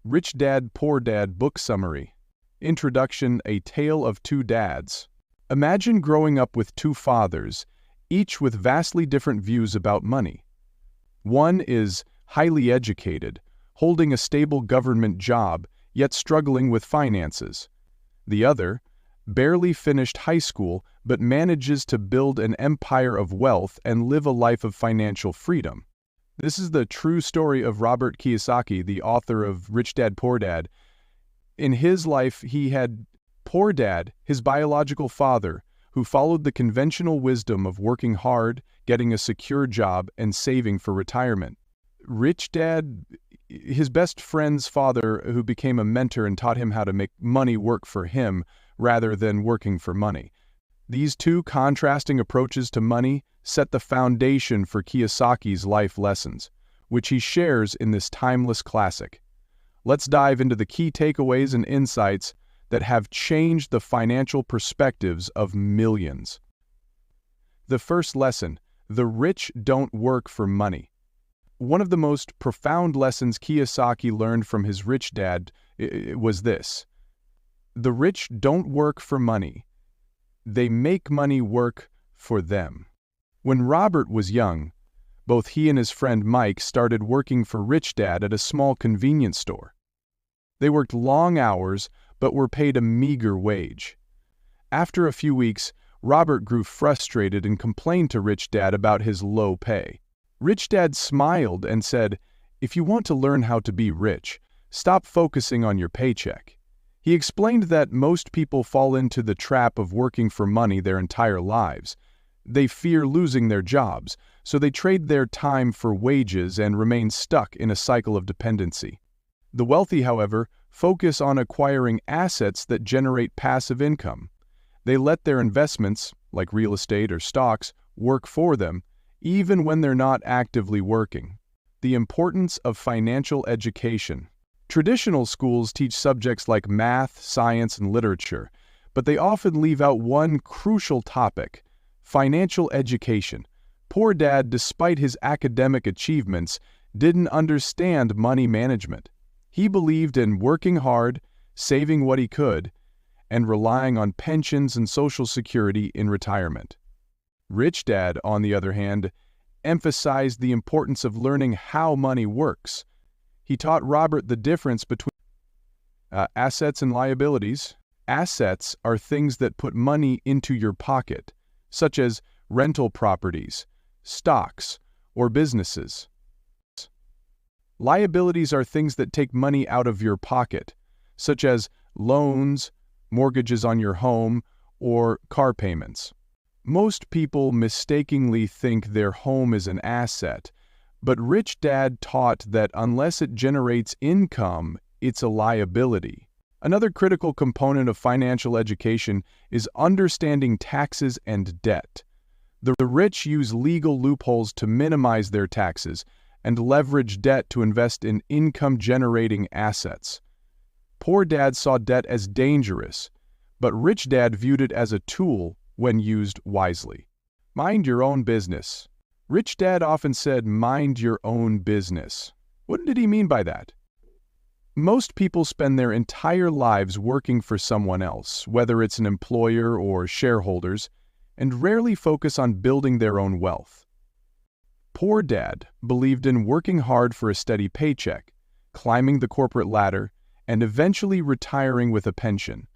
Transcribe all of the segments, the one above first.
Rich Dad, Poor Dad Book Summary. Introduction: A Tale of Two Dads. Imagine growing up with two fathers, each with vastly different views about money. One is highly educated, holding a stable government job, yet struggling with finances. The other, barely finished high school, but manages to build an empire of wealth and live a life of financial freedom. This is the true story of Robert Kiyosaki, the author of Rich Dad, Poor Dad. In his life, he had Poor Dad, his biological father, who followed the conventional wisdom of working hard, getting a secure job, and saving for retirement. Rich Dad, his best friend's father, who became a mentor and taught him how to make money work for him rather than working for money. These two contrasting approaches to money set the foundation for Kiyosaki's life lessons, which he shares in this timeless classic. Let's dive into the key takeaways and insights that have changed the financial perspectives of millions. The first lesson: the rich don't work for money. One of the most profound lessons Kiyosaki learned from his rich dad was this: the rich don't work for money. They make money work for them. When Robert was young, both he and his friend Mike started working for Rich Dad at a small convenience store. They worked long hours, but were paid a meager wage. After a few weeks, Robert grew frustrated and complained to Rich Dad about his low pay. Rich Dad smiled and said, "If you want to learn how to be rich, stop focusing on your paycheck." He explained that most people fall into the trap of working for money their entire lives. They fear losing their jobs, so they trade their time for wages and remain stuck in a cycle of dependency. The wealthy, however, focus on acquiring assets that generate passive income. They let their investments, like real estate or stocks, work for them, even when they're not actively working. The importance of financial education. Traditional schools teach subjects like math, science, and literature, but they often leave out one crucial topic: financial education. Poor Dad, despite his academic achievements, didn't understand money management. He believed in working hard, saving what he could, and relying on pensions and Social Security in retirement. Rich Dad, on the other hand, emphasized the importance of learning how money works. He taught Robert the difference between assets and liabilities. Assets are things that put money into your pocket, such as rental properties, stocks, or businesses. Liabilities are things that take money out of your pocket, such as loans, mortgages on your home, or car payments. Most people mistakenly think their home is an asset, but Rich Dad taught that unless it generates income, it's a liability. Another critical component of financial education is understanding taxes and debt. The rich use legal loopholes to minimize their taxes and leverage debt to invest in income-generating assets. Poor Dad saw debt as dangerous, but Rich Dad viewed it as a tool when used wisely. Mind your own business. Rich Dad often said, "Mind your own business." What did he mean by that? Most people spend their entire lives working for someone else, whether it's an employer or shareholders, and rarely focus on building their own wealth. Poor Dad believed in working hard for a steady paycheck, climbing the corporate ladder, and eventually retiring with a pension.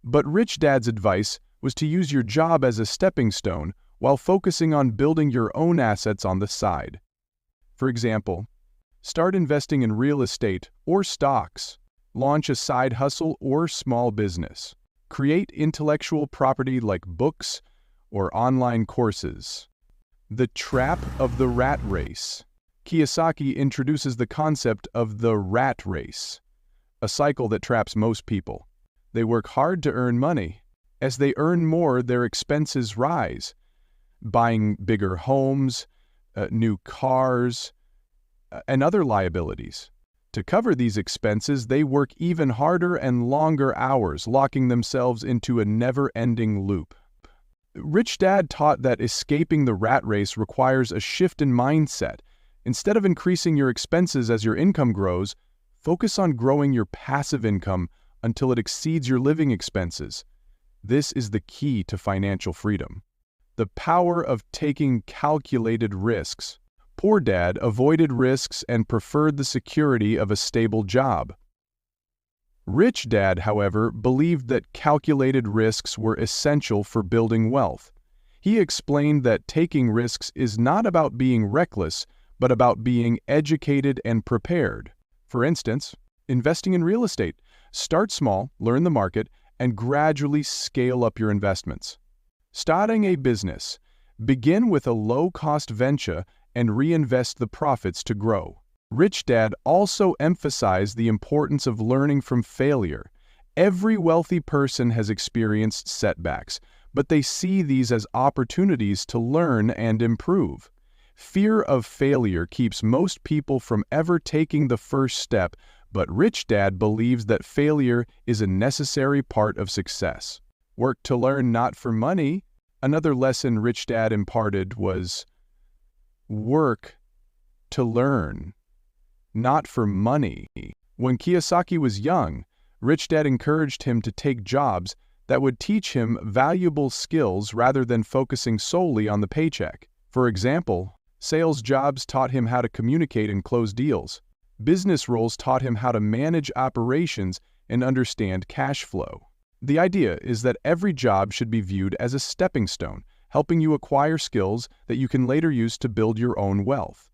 But Rich Dad's advice was to use your job as a stepping stone while focusing on building your own assets on the side. For example, start investing in real estate or stocks, launch a side hustle or small business, create intellectual property like books or online courses. The trap of the rat race. Kiyosaki introduces the concept of the rat race, a cycle that traps most people. They work hard to earn money. As they earn more, their expenses rise, buying bigger homes, new cars, and other liabilities. To cover these expenses, they work even harder and longer hours, locking themselves into a never-ending loop. Rich Dad taught that escaping the rat race requires a shift in mindset. Instead of increasing your expenses as your income grows, Focus on growing your passive income until it exceeds your living expenses. This is the key to financial freedom. The power of taking calculated risks. Poor Dad avoided risks and preferred the security of a stable job. Rich Dad, however, believed that calculated risks were essential for building wealth. He explained that taking risks is not about being reckless, but about being educated and prepared. For instance, investing in real estate. Start small, learn the market, and gradually scale up your investments. Starting a business. Begin with a low-cost venture and reinvest the profits to grow. Rich Dad also emphasized the importance of learning from failure. Every wealthy person has experienced setbacks, but they see these as opportunities to learn and improve. Fear of failure keeps most people from ever taking the first step, but Rich Dad believes that failure is a necessary part of success. Work to learn, not for money. Another lesson Rich Dad imparted was work to learn, not for money. When Kiyosaki was young, Rich Dad encouraged him to take jobs that would teach him valuable skills rather than focusing solely on the paycheck. For example, sales jobs taught him how to communicate and close deals. Business roles taught him how to manage operations and understand cash flow. The idea is that every job should be viewed as a stepping stone, helping you acquire skills that you can later use to build your own wealth.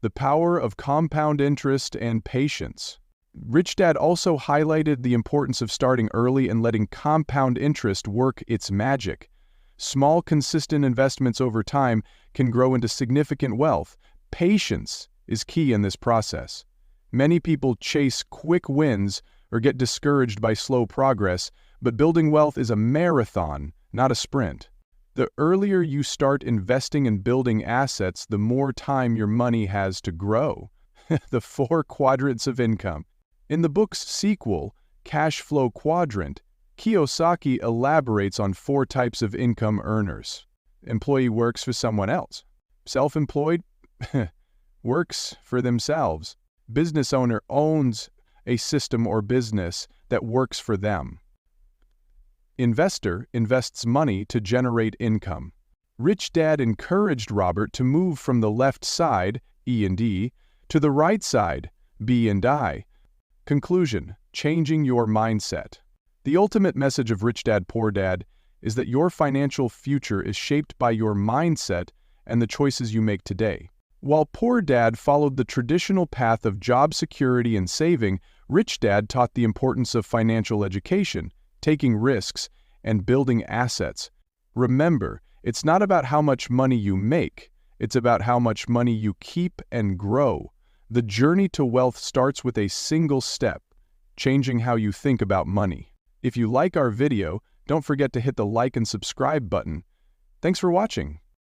The power of compound interest and patience. Rich Dad also highlighted the importance of starting early and letting compound interest work its magic. Small, consistent investments over time can grow into significant wealth. Patience is key in this process. Many people chase quick wins or get discouraged by slow progress, but building wealth is a marathon, not a sprint. The earlier you start investing and building assets, the more time your money has to grow. The 4 quadrants of income. In the book's sequel, Cash Flow Quadrant, Kiyosaki elaborates on 4 types of income earners. Employee works for someone else. Self-employed works for themselves. Business owner owns a system or business that works for them. Investor invests money to generate income. Rich Dad encouraged Robert to move from the left side, E and D, to the right side, B and I. Conclusion: changing your mindset. The ultimate message of Rich Dad, Poor Dad is that your financial future is shaped by your mindset and the choices you make today. While Poor Dad followed the traditional path of job security and saving, Rich Dad taught the importance of financial education, taking risks, and building assets. Remember, it's not about how much money you make, it's about how much money you keep and grow. The journey to wealth starts with a single step, changing how you think about money. If you like our video, don't forget to hit the like and subscribe button. Thanks for watching.